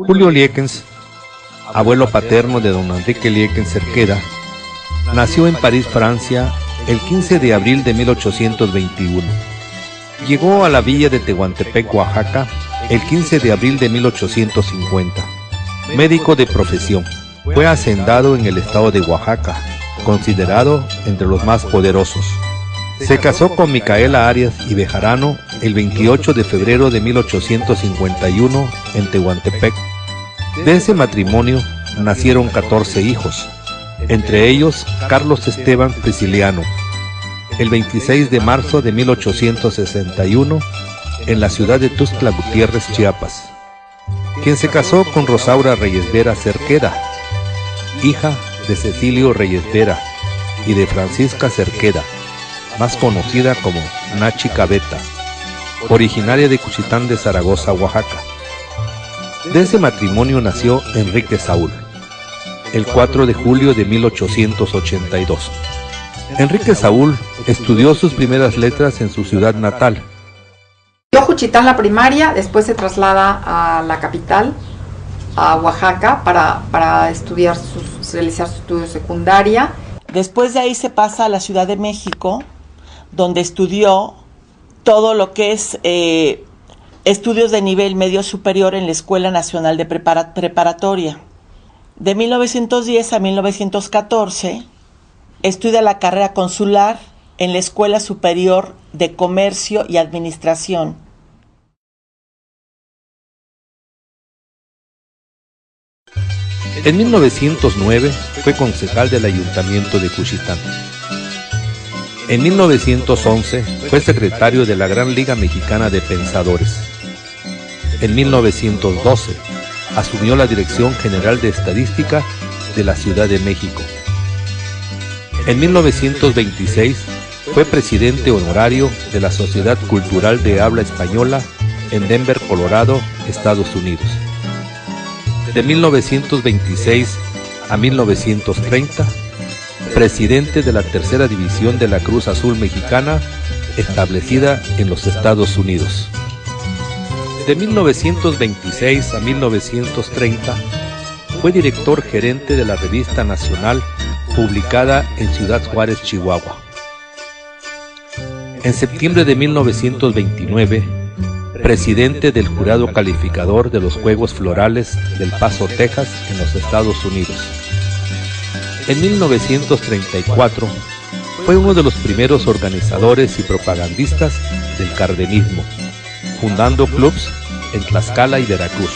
Julio Liekens, abuelo paterno de don Enrique Liekens Cerqueda, nació en París, Francia, el 15 de abril de 1821. Llegó a la villa de Tehuantepec, Oaxaca, el 15 de abril de 1850. Médico de profesión, fue hacendado en el estado de Oaxaca, considerado entre los más poderosos. Se casó con Micaela Arias y Bejarano el 28 de febrero de 1851 en Tehuantepec. De ese matrimonio nacieron 14 hijos, entre ellos Carlos Esteban Prisciliano, el 26 de marzo de 1861 en la ciudad de Tuxtla Gutiérrez, Chiapas, quien se casó con Rosaura Reyes Vera Cerqueda, hija de Cecilio Reyes Vera y de Francisca Cerqueda, más conocida como Nachi Cabeta, originaria de Cuchitán de Zaragoza, Oaxaca. De ese matrimonio nació Enrique Saúl, el 4 de julio de 1882. Enrique Saúl estudió sus primeras letras en su ciudad natal. Estudió Juchitán la primaria, después se traslada a la capital, a Oaxaca, para realizar su estudio secundaria. Después de ahí se pasa a la Ciudad de México, donde estudió todo lo que es estudios de nivel medio superior en la Escuela Nacional de Preparatoria. De 1910 a 1914 estudia la carrera consular en la Escuela Superior de Comercio y Administración. En 1909 fue concejal del Ayuntamiento de Cuchitán. En 1911 fue secretario de la Gran Liga Mexicana de Pensadores. En 1912 asumió la Dirección General de Estadística de la Ciudad de México. En 1926 fue presidente honorario de la Sociedad Cultural de Habla Española en Denver, Colorado, Estados Unidos. De 1926 a 1930, presidente de la Tercera División de la Cruz Azul Mexicana, establecida en los Estados Unidos. De 1926 a 1930, fue director gerente de la Revista Nacional, publicada en Ciudad Juárez, Chihuahua. En septiembre de 1929, presidente del jurado calificador de los Juegos Florales del Paso, Texas, en los Estados Unidos. En 1934, fue uno de los primeros organizadores y propagandistas del cardenismo, fundando clubs en Tlaxcala y Veracruz.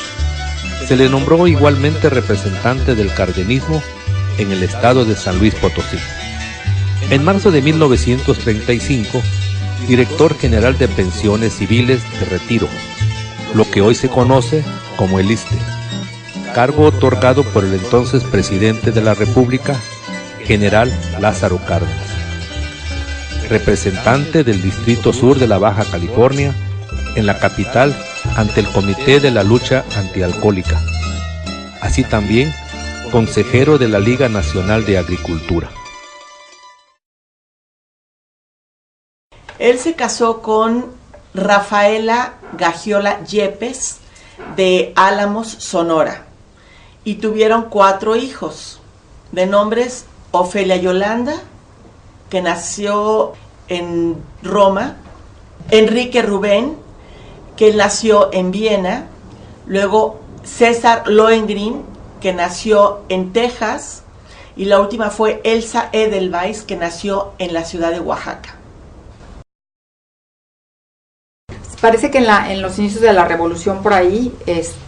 Se le nombró igualmente representante del cardenismo en el estado de San Luis Potosí. En marzo de 1935, director general de pensiones civiles de retiro, lo que hoy se conoce como el ISSSTE, cargo otorgado por el entonces presidente de la República, general Lázaro Cárdenas. Representante del Distrito Sur de la Baja California en la capital ante el Comité de la Lucha Antialcohólica, así también consejero de la Liga Nacional de Agricultura. Él se casó con Rafaela Gagiola Yepes de Álamos, Sonora, y tuvieron 4 hijos, de nombres Ofelia Yolanda, que nació en Roma, Enrique Rubén, que nació en Viena, luego César Lohengrin, que nació en Texas, y la última fue Elsa Edelweiss, que nació en la ciudad de Oaxaca. Parece que en los inicios de la revolución por ahí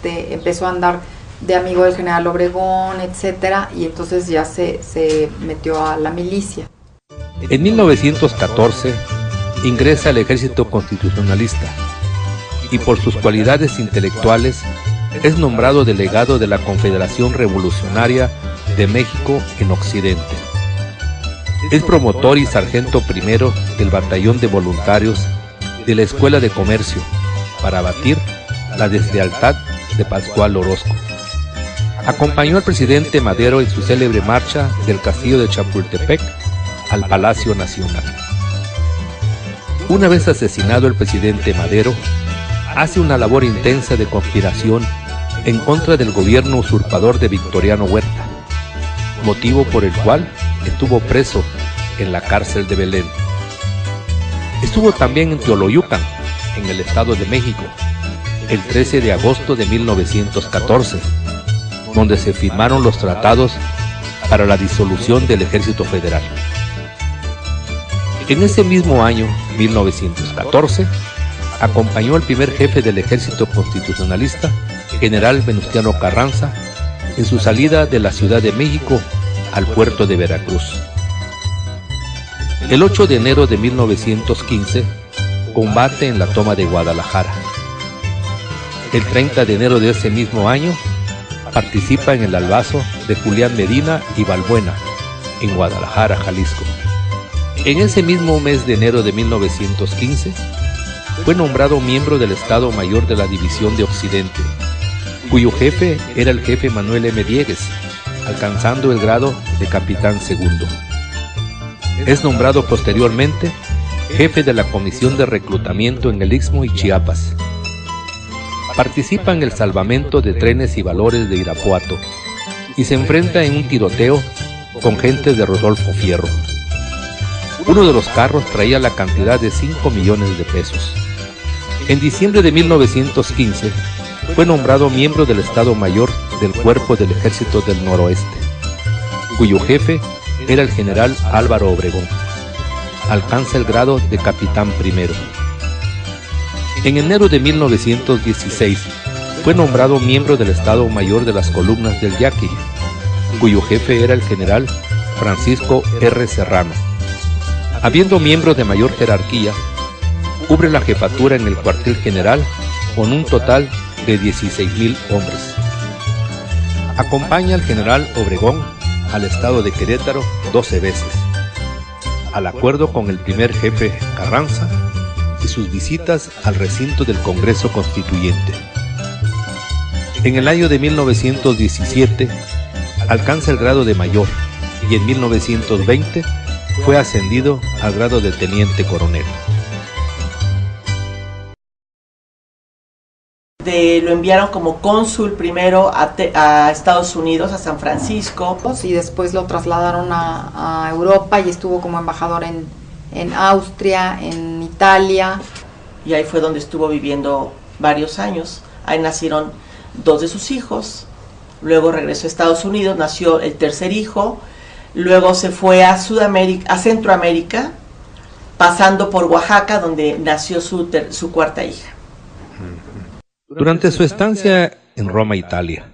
empezó a andar de amigo del general Obregón, etcétera, y entonces ya se metió a la milicia. En 1914 ingresa al Ejército Constitucionalista y por sus cualidades intelectuales es nombrado delegado de la Confederación Revolucionaria de México en Occidente. Es promotor y sargento primero del Batallón de Voluntarios de la Escuela de Comercio para abatir la deslealtad de Pascual Orozco. Acompañó al presidente Madero en su célebre marcha del castillo de Chapultepec al Palacio Nacional. Una vez asesinado el presidente Madero, hace una labor intensa de conspiración en contra del gobierno usurpador de Victoriano Huerta, motivo por el cual estuvo preso en la cárcel de Belén. Estuvo también en Teoloyucan, en el Estado de México, el 13 de agosto de 1914, donde se firmaron los tratados para la disolución del Ejército Federal. En ese mismo año, 1914, acompañó al primer jefe del Ejército Constitucionalista, general Venustiano Carranza, en su salida de la Ciudad de México al puerto de Veracruz. El 8 de enero de 1915, combate en la toma de Guadalajara. El 30 de enero de ese mismo año, participa en el albazo de Julián Medina y Balbuena, en Guadalajara, Jalisco. En ese mismo mes de enero de 1915, fue nombrado miembro del Estado Mayor de la División de Occidente, cuyo jefe era el jefe Manuel M. Diegues, alcanzando el grado de capitán segundo. Es nombrado posteriormente jefe de la Comisión de Reclutamiento en el Istmo y Chiapas. Participa en el salvamento de trenes y valores de Irapuato y se enfrenta en un tiroteo con gente de Rodolfo Fierro. Uno de los carros traía la cantidad de 5 millones de pesos. En diciembre de 1915 fue nombrado miembro del Estado Mayor del Cuerpo del Ejército del Noroeste, cuyo jefe era el general Álvaro Obregón. Alcanza el grado de capitán primero. En enero de 1916 fue nombrado miembro del Estado Mayor de las Columnas del Yaqui, cuyo jefe era el general Francisco R. Serrano. Habiendo miembros de mayor jerarquía, cubre la jefatura en el cuartel general con un total de 16,000 hombres. Acompaña al general Obregón al estado de Querétaro 12 veces, al acuerdo con el primer jefe Carranza y sus visitas al recinto del Congreso Constituyente. En el año de 1917 alcanza el grado de mayor y en 1920 fue ascendido al grado de teniente coronel. Lo enviaron como cónsul primero a Estados Unidos, a San Francisco. Y después lo trasladaron a Europa y estuvo como embajador en Austria, en Italia. Y ahí fue donde estuvo viviendo varios años. Ahí nacieron 2 de sus hijos. Luego regresó a Estados Unidos, nació el tercer hijo. Luego se fue a Centroamérica, pasando por Oaxaca, donde nació su cuarta hija. Durante su estancia en Roma, Italia,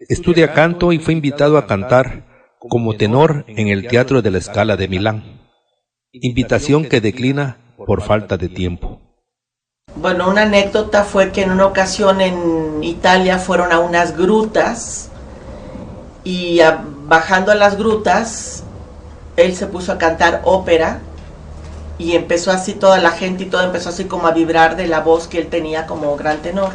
estudia canto y fue invitado a cantar como tenor en el Teatro de la Scala de Milán, invitación que declina por falta de tiempo. Bueno, una anécdota fue que en una ocasión en Italia fueron a unas grutas y bajando a las grutas, él se puso a cantar ópera y empezó así toda la gente y todo empezó así como a vibrar de la voz que él tenía como gran tenor.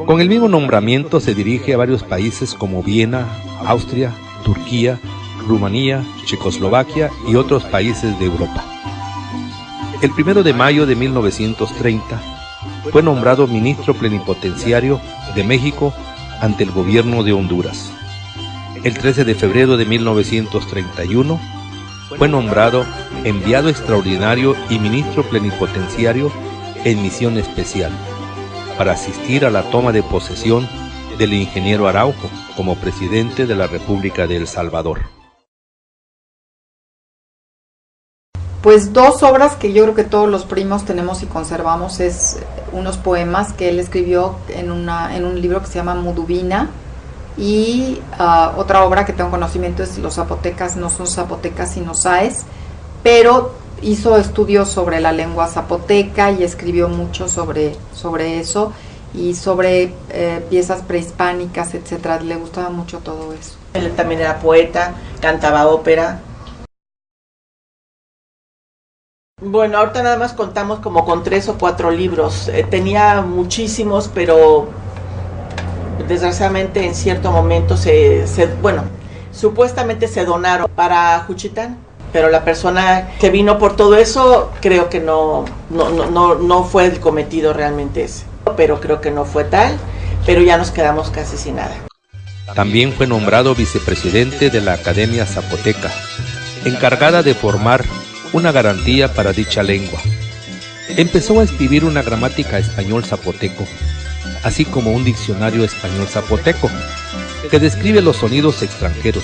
Con el mismo nombramiento se dirige a varios países como Viena, Austria, Turquía, Rumanía, Checoslovaquia y otros países de Europa. El 1 de mayo de 1930 fue nombrado ministro plenipotenciario de México ante el gobierno de Honduras. El 13 de febrero de 1931 fue nombrado enviado extraordinario y ministro plenipotenciario en misión especial para asistir a la toma de posesión del ingeniero Araujo como presidente de la República de El Salvador. Pues 2 obras que yo creo que todos los primos tenemos y conservamos es unos poemas que él escribió en un libro que se llama Muduvina, y otra obra que tengo conocimiento es Los zapotecas no son zapotecas sino zaes, pero hizo estudios sobre la lengua zapoteca y escribió mucho sobre eso y sobre piezas prehispánicas, etcétera. Le gustaba mucho todo eso. Él también era poeta, cantaba ópera. Bueno, ahorita nada más contamos como con 3 o 4 libros. Tenía muchísimos, pero desgraciadamente en cierto momento supuestamente se donaron para Juchitán, pero la persona que vino por todo eso creo que no fue el cometido realmente ese. pero creo que no fue tal, pero ya nos quedamos casi sin nada. También fue nombrado vicepresidente de la Academia Zapoteca, encargada de formar una garantía para dicha lengua. Empezó a escribir una gramática español zapoteco, así como un diccionario español zapoteco, que describe los sonidos extranjeros,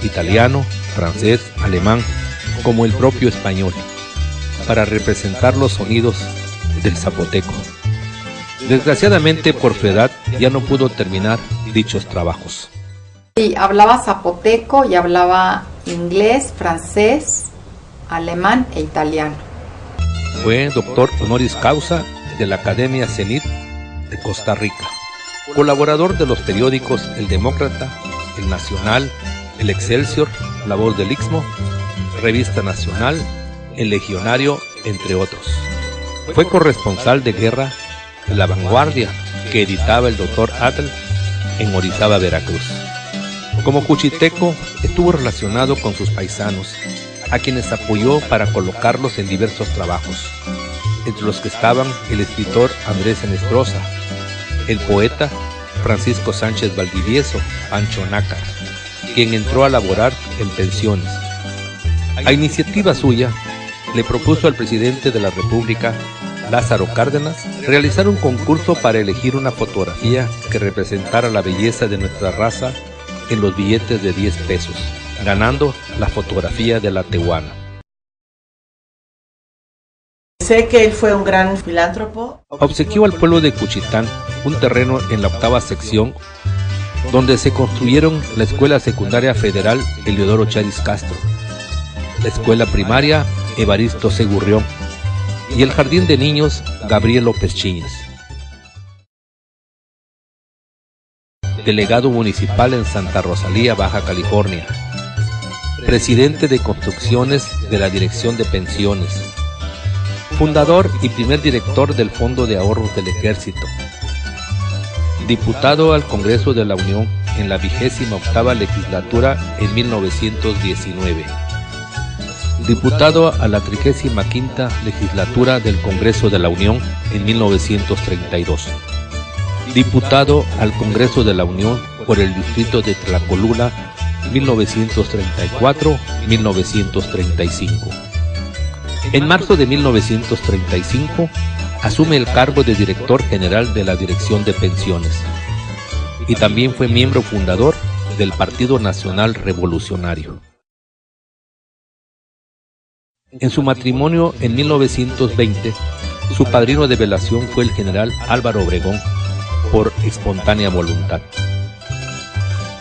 italiano, francés, alemán, como el propio español, para representar los sonidos del zapoteco. Desgraciadamente, por su edad, ya no pudo terminar dichos trabajos. Sí, hablaba zapoteco y hablaba inglés, francés, alemán e italiano. Fue doctor honoris causa de la Academia Zenit de Costa Rica, colaborador de los periódicos El Demócrata, El Nacional, El Excelsior, La Voz del Istmo, Revista Nacional, El Legionario, entre otros. Fue corresponsal de guerra de La Vanguardia, que editaba el Dr. Atl en Orizaba, Veracruz. Como cuchiteco, estuvo relacionado con sus paisanos, a quienes apoyó para colocarlos en diversos trabajos, entre los que estaban el escritor Andrés Enestrosa, el poeta Francisco Sánchez Valdivieso, Pancho Nácar, quien entró a laborar en pensiones. A iniciativa suya, le propuso al presidente de la República, Lázaro Cárdenas, realizar un concurso para elegir una fotografía que representara la belleza de nuestra raza en los billetes de 10 pesos, ganando la fotografía de la Tehuana. Sé que él fue un gran filántropo. Obsequió al pueblo de Cuchitán un terreno en la 8ª sección, donde se construyeron la Escuela Secundaria Federal Eliodoro Charis Castro, la Escuela Primaria Evaristo Segurrión y el Jardín de Niños Gabriel López Chiñas. Delegado municipal en Santa Rosalía, Baja California. Presidente de Construcciones de la Dirección de Pensiones. Fundador y primer director del Fondo de Ahorros del Ejército. Diputado al Congreso de la Unión en la 28ª legislatura en 1919. Diputado a la 35ª legislatura del Congreso de la Unión en 1932. Diputado al Congreso de la Unión por el distrito de Tlacolula 1934-1935. En marzo de 1935 asume el cargo de director general de la Dirección de Pensiones y también fue miembro fundador del Partido Nacional Revolucionario. En su matrimonio en 1920, su padrino de velación fue el general Álvaro Obregón, por espontánea voluntad.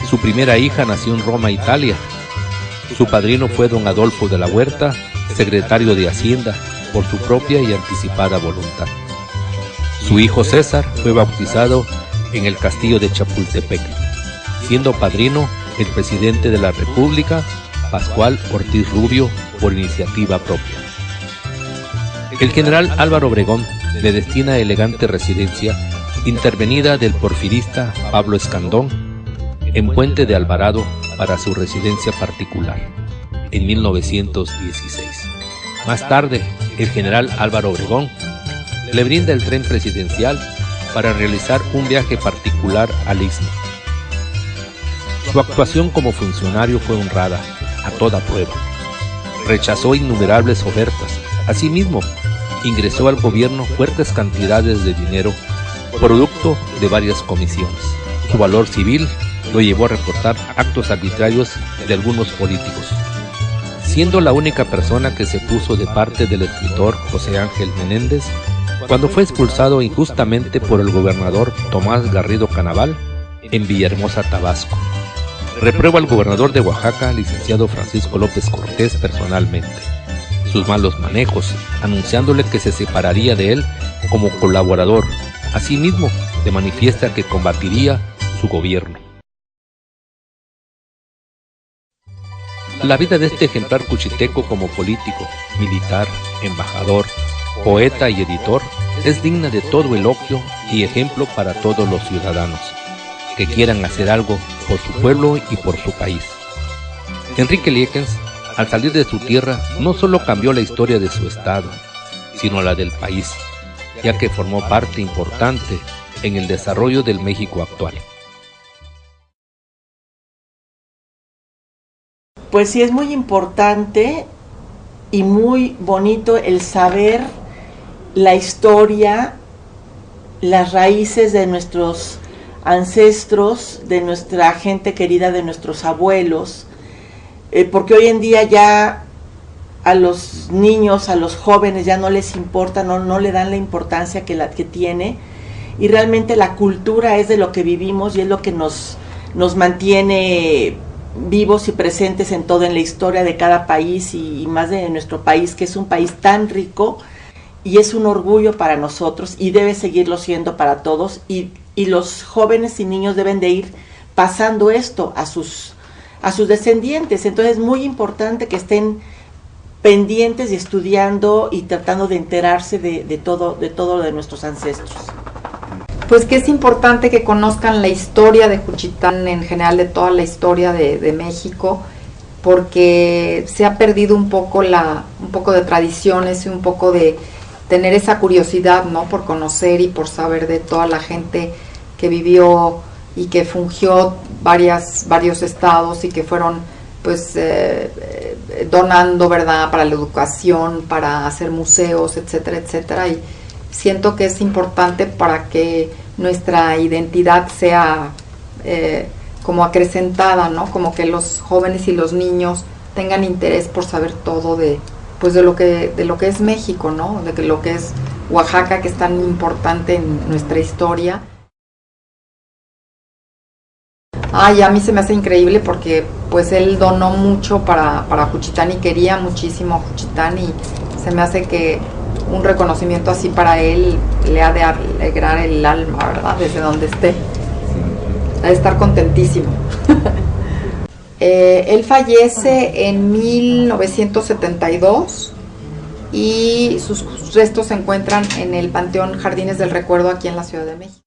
Su primera hija nació en Roma, Italia. Su padrino fue don Adolfo de la Huerta, secretario de Hacienda, por su propia y anticipada voluntad. Su hijo César fue bautizado en el castillo de Chapultepec, siendo padrino el presidente de la República, Pascual Ortiz Rubio, por iniciativa propia. El general Álvaro Obregón le destina elegante residencia intervenida del porfirista Pablo Escandón en Puente de Alvarado para su residencia particular en 1916. Más tarde, el general Álvaro Obregón le brinda el tren presidencial para realizar un viaje particular al Istmo. Su actuación como funcionario fue honrada a toda prueba. Rechazó innumerables ofertas. Asimismo, ingresó al gobierno fuertes cantidades de dinero producto de varias comisiones. Su valor civil lo llevó a reportar actos arbitrarios de algunos políticos, siendo la única persona que se puso de parte del escritor José Ángel Menéndez cuando fue expulsado injustamente por el gobernador Tomás Garrido Canaval en Villahermosa, Tabasco. Reprueba al gobernador de Oaxaca, licenciado Francisco López Cortés, personalmente sus malos manejos, anunciándole que se separaría de él como colaborador. Asimismo, le manifiesta que combatiría su gobierno. La vida de este ejemplar cuchiteco como político, militar, embajador, poeta y editor es digna de todo elogio y ejemplo para todos los ciudadanos que quieran hacer algo por su pueblo y por su país. Enrique Liekens, al salir de su tierra, no solo cambió la historia de su estado, sino la del país, ya que formó parte importante en el desarrollo del México actual. Pues sí, es muy importante y muy bonito el saber la historia, las raíces de nuestros ancestros, de nuestra gente querida, de nuestros abuelos, porque hoy en día ya a los niños, a los jóvenes ya no les importa, no le dan la importancia que tiene, y realmente la cultura es de lo que vivimos y es lo que nos mantiene vivos y presentes en todo, en la historia de cada país y más de nuestro país, que es un país tan rico y es un orgullo para nosotros y debe seguirlo siendo para todos, y los jóvenes y niños deben de ir pasando esto a sus descendientes. Entonces es muy importante que estén pendientes y estudiando y tratando de enterarse de todo de nuestros ancestros. Pues que es importante que conozcan la historia de Juchitán, en general de toda la historia de México, porque se ha perdido un poco de tradiciones y un poco de tener esa curiosidad, ¿no?, por conocer y por saber de toda la gente que vivió y que fungió varios estados y que fueron pues donando, ¿verdad?, para la educación, para hacer museos, etcétera, etcétera. Y siento que es importante para que nuestra identidad sea como acrecentada, ¿no? Como que los jóvenes y los niños tengan interés por saber todo de lo que es México, ¿no? De lo que es Oaxaca, que es tan importante en nuestra historia. Y a mí se me hace increíble porque pues él donó mucho para Juchitán y quería muchísimo a Juchitán, y se me hace que un reconocimiento así para él le ha de alegrar el alma, ¿verdad? Desde donde esté. Ha de estar contentísimo. Él fallece en 1972 y sus restos se encuentran en el Panteón Jardines del Recuerdo aquí en la Ciudad de México.